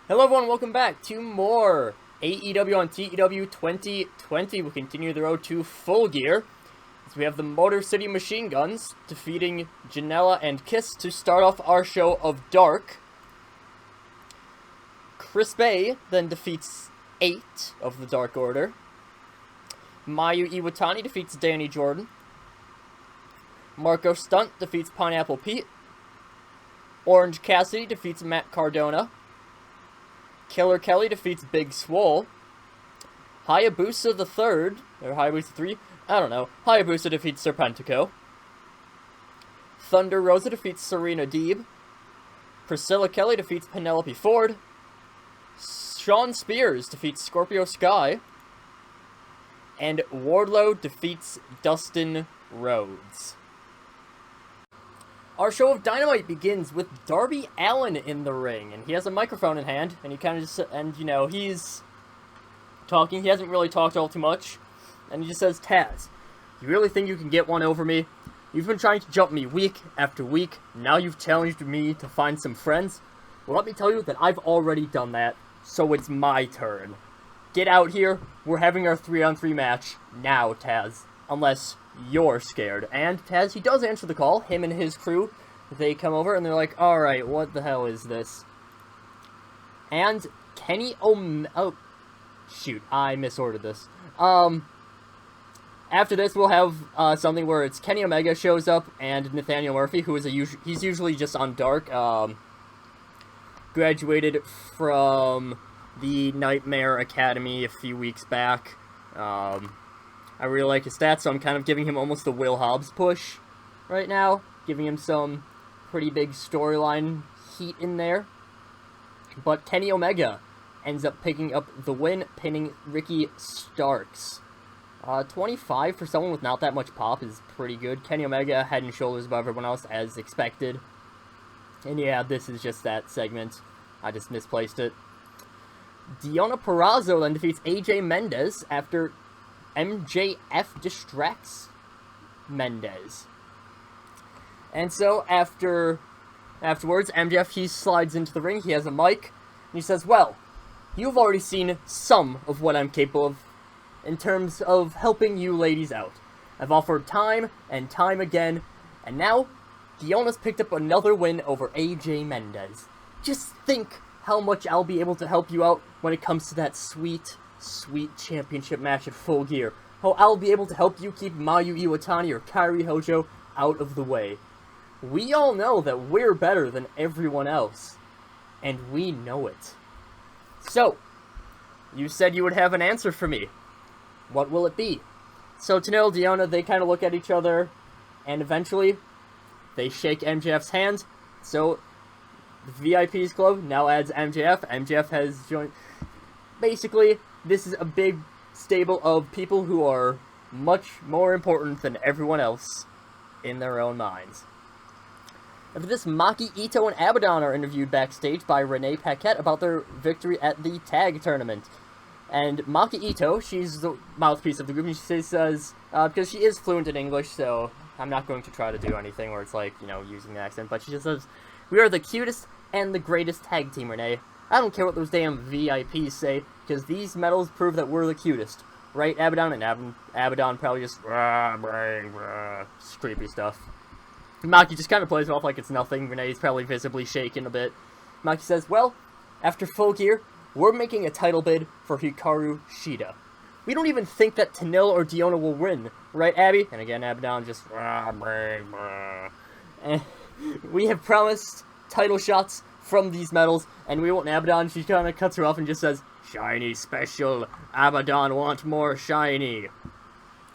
Hello everyone, welcome back to more AEW on TEW 2020. We'll continue the road to Full Gear, as we have the Motor City Machine Guns defeating Janela and Kiss to start off our show of Dark. Chris Bay then defeats 8 of the Dark Order. Mayu Iwatani defeats Danny Jordan. Marco Stunt defeats Pineapple Pete. Orange Cassidy defeats Matt Cardona. Killer Kelly defeats Big Swole. Hayabusa the Third, or Hayabusa 3, I don't know. Hayabusa defeats Serpentico. Thunder Rosa defeats Serena Deeb. Priscilla Kelly defeats Penelope Ford. Sean Spears defeats Scorpio Sky. And Wardlow defeats Dustin Rhodes. Our show of Dynamite begins with Darby Allin in the ring, and he has a microphone in hand, and he kind of just, he's talking. He hasn't really talked all too much, and he just says, Taz, you really think you can get one over me? You've been trying to jump me week after week. Now you've challenged me to find some friends. Well, let me tell you that I've already done that, so it's my turn. Get out here. We're having our 3-on-3 match now, Taz. Unless you're scared. And Taz, he does answer the call. Him and his crew, they come over and they're like, alright, what the hell is this? And Kenny oh, shoot, I misordered this. After this, we'll have something where it's Kenny Omega shows up and Nathaniel Murphy, who is he's usually just on Dark, graduated from the Nightmare Academy a few weeks back. I really like his stats, so I'm kind of giving him almost the Will Hobbs push right now. Giving him some pretty big storyline heat in there. But Kenny Omega ends up picking up the win, pinning Ricky Starks. 25 for someone with not that much pop is pretty good. Kenny Omega head and shoulders above everyone else as expected. And yeah, this is just that segment. I just misplaced it. Deonna Purrazzo then defeats AJ Mendez after MJF distracts Mendez. And so afterwards, MJF, he slides into the ring, he has a mic, and he says, well, you've already seen some of what I'm capable of in terms of helping you ladies out. I've offered time and time again, and now Deonna's picked up another win over AJ Mendez. Just think how much I'll be able to help you out when it comes to that sweet championship match at Full Gear. How I'll be able to help you keep Mayu Iwatani or Kairi Hojo out of the way. We all know that we're better than everyone else, and we know it. So, you said you would have an answer for me. What will it be? So Tenille and Deonna, they kind of look at each other, and eventually, they shake MJF's hand. So, the VIP's Club now adds MJF. MJF has joined. Basically, this is a big stable of people who are much more important than everyone else in their own minds. After this, Maki Ito and Abaddon are interviewed backstage by Renee Paquette about their victory at the tag tournament. And Maki Ito, she's the mouthpiece of the group, and she says, because she is fluent in English, so I'm not going to try to do anything where it's like, using the accent, but she just says, we are the cutest and the greatest tag team, Renee. I don't care what those damn VIPs say, because these medals prove that we're the cutest. Right, Abaddon? And Abaddon probably just, creepy stuff. Maki just kind of plays it off like it's nothing. Renee's probably visibly shaken a bit. Maki says, well, after Full Gear, we're making a title bid for Hikaru Shida. We don't even think that Tenille or Deonna will win. Right, Abby? And again, Abaddon just, and we have promised title shots from these medals, and we want Abaddon. She kind of cuts her off and just says, shiny special, Abaddon want more shiny.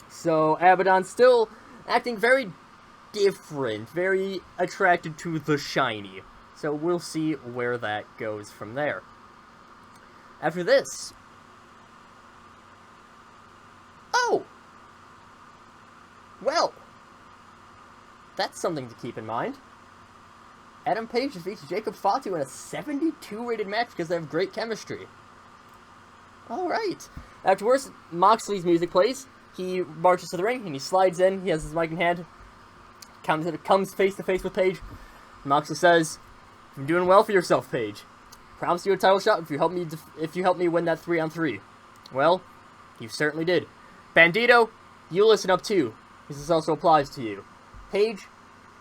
So Abaddon's still acting very different, very attracted to the shiny. So we'll see where that goes from there. After this, oh! Well, that's something to keep in mind. Adam Page defeats Jacob Fatu in a 72 rated match because they have great chemistry. Alright. Afterwards, Moxley's music plays. He marches to the ring and he slides in. He has his mic in hand. Comes face to face with Page. Moxley says, "You're doing well for yourself, Page." Promise you a title shot if you help me win that 3-on-3. Well, you certainly did. Bandito, you listen up too, because this also applies to you. Paige,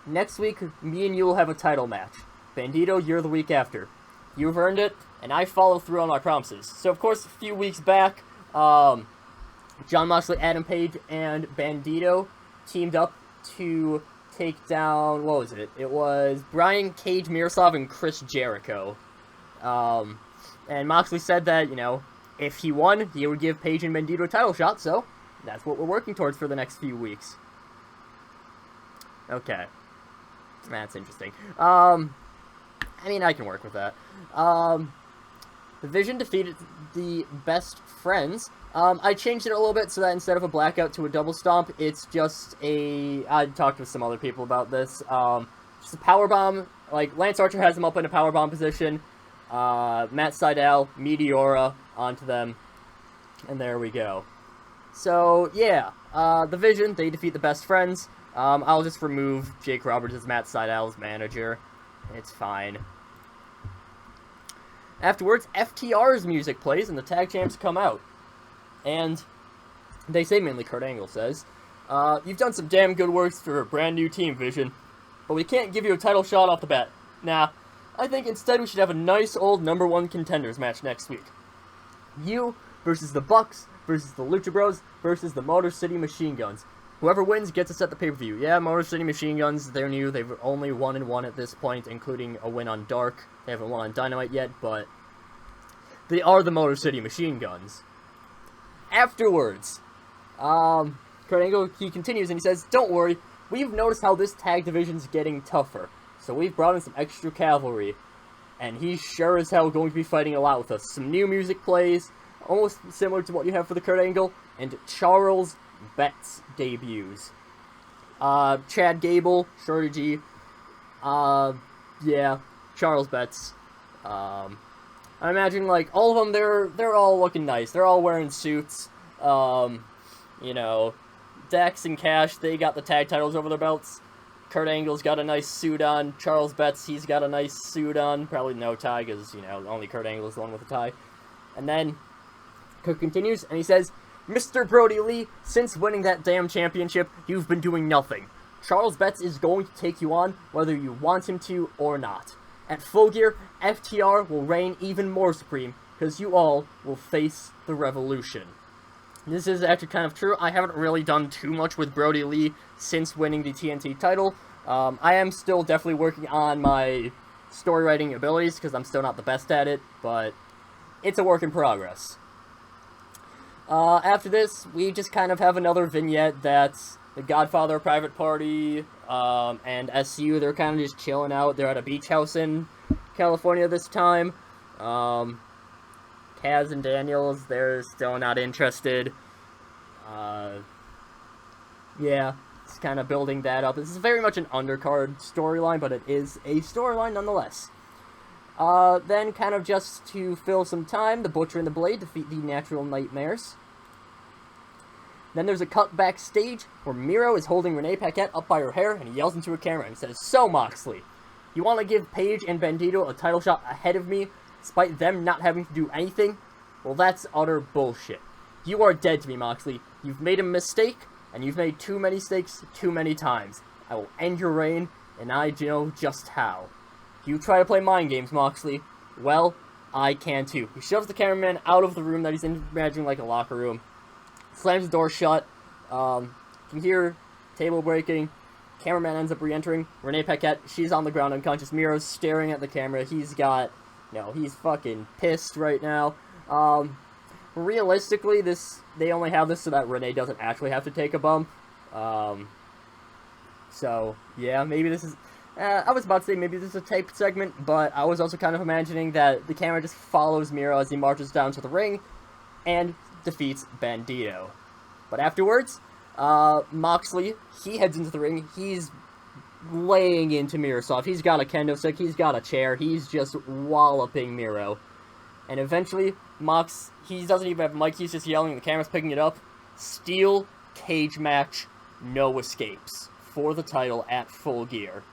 next week, me and you will have a title match. Bandito, you're the week after. You've earned it, and I follow through on my promises. So, of course, a few weeks back, John Moxley, Adam Page, and Bandito teamed up to take down, what was it? It was Brian Cage Miroslav and Chris Jericho. And Moxley said that, if he won, he would give Page and Bandito a title shot, so that's what we're working towards for the next few weeks. Okay. That's interesting. I can work with that. The Vision defeated the Best Friends. I changed it a little bit so that instead of a blackout to a double stomp, it's just I talked with some other people about this. Just a powerbomb. Like, Lance Archer has them up in a powerbomb position. Matt Sydal, Meteora onto them. And there we go. So, yeah. The Vision, they defeat the Best Friends. I'll just remove Jake Roberts as Matt Sydal's manager. It's fine. Afterwards, FTR's music plays and the tag champs come out. And they say, mainly Kurt Angle says, you've done some damn good work for a brand new team, Vision, but we can't give you a title shot off the bat. Nah, I think instead we should have a nice old number one contenders match next week. You versus the Bucks versus the Lucha Bros versus the Motor City Machine Guns. Whoever wins gets to set the pay-per-view. Yeah, Motor City Machine Guns, they're new. They've only 1-1 at this point, including a win on Dark. They haven't won on Dynamite yet, but they are the Motor City Machine Guns. Afterwards, Kurt Angle, he continues and he says, don't worry, we've noticed how this tag division's getting tougher, so we've brought in some extra cavalry, and he's sure as hell going to be fighting a lot with us. Some new music plays, almost similar to what you have for the Kurt Angle, and Charles Betts debuts. Chad Gable, Shorty G, yeah, Charles Betts. I imagine, all of them, they're all looking nice. They're all wearing suits. Dax and Cash, they got the tag titles over their belts. Kurt Angle's got a nice suit on. Charles Betts, he's got a nice suit on. Probably no tie, because, only Kurt Angle's the one with a tie. And then, Kurt continues, and he says, Mr. Brody Lee, since winning that damn championship, you've been doing nothing. Charles Betts is going to take you on, whether you want him to or not. At Full Gear, FTR will reign even more supreme, because you all will face the Revolution. This is actually kind of true. I haven't really done too much with Brody Lee since winning the TNT title. I am still definitely working on my story writing abilities, because I'm still not the best at it, but it's a work in progress. After this, we just kind of have another vignette that's the Godfather Private Party, and SU, they're kind of just chilling out. They're at a beach house in California this time. Kaz and Daniels, they're still not interested. Yeah, it's kind of building that up. This is very much an undercard storyline, but it is a storyline nonetheless. Then, kind of just to fill some time, the Butcher and the Blade defeat the Natural Nightmares. Then there's a cut backstage where Miro is holding Renee Paquette up by her hair, and he yells into a camera and says, So, Moxley, you want to give Page and Bandito a title shot ahead of me, despite them not having to do anything? Well, that's utter bullshit. You are dead to me, Moxley. You've made a mistake, and you've made too many mistakes too many times. I will end your reign, and I know just how. You try to play mind games, Moxley. Well, I can too. He shoves the cameraman out of the room that he's in, imagining like a locker room. Slams the door shut. You can hear table breaking. Cameraman ends up re-entering. Renee Paquette, she's on the ground unconscious. Miro's staring at the camera. He's fucking pissed right now. Realistically, they only have this so that Renee doesn't actually have to take a bump. So, yeah, maybe this is... I was about to say maybe this is a taped segment, but I was also kind of imagining that the camera just follows Miro as he marches down to the ring and defeats Bandito. But afterwards, Moxley, he heads into the ring. He's laying into Miroslav. He's got a kendo stick. He's got a chair. He's just walloping Miro. And eventually, Mox, he doesn't even have a mic. He's just yelling. The camera's picking it up. Steel cage match, no escapes for the title at Full Gear.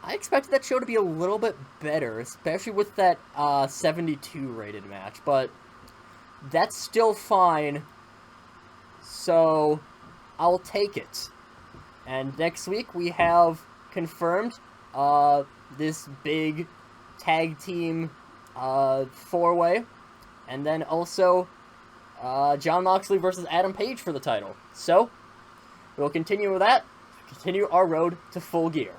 I expected that show to be a little bit better, especially with that 72 rated match, but that's still fine, so I'll take it. And next week we have confirmed this big tag team four-way, and then also Jon Moxley versus Adam Page for the title. So, we'll continue with that, continue our road to Full Gear.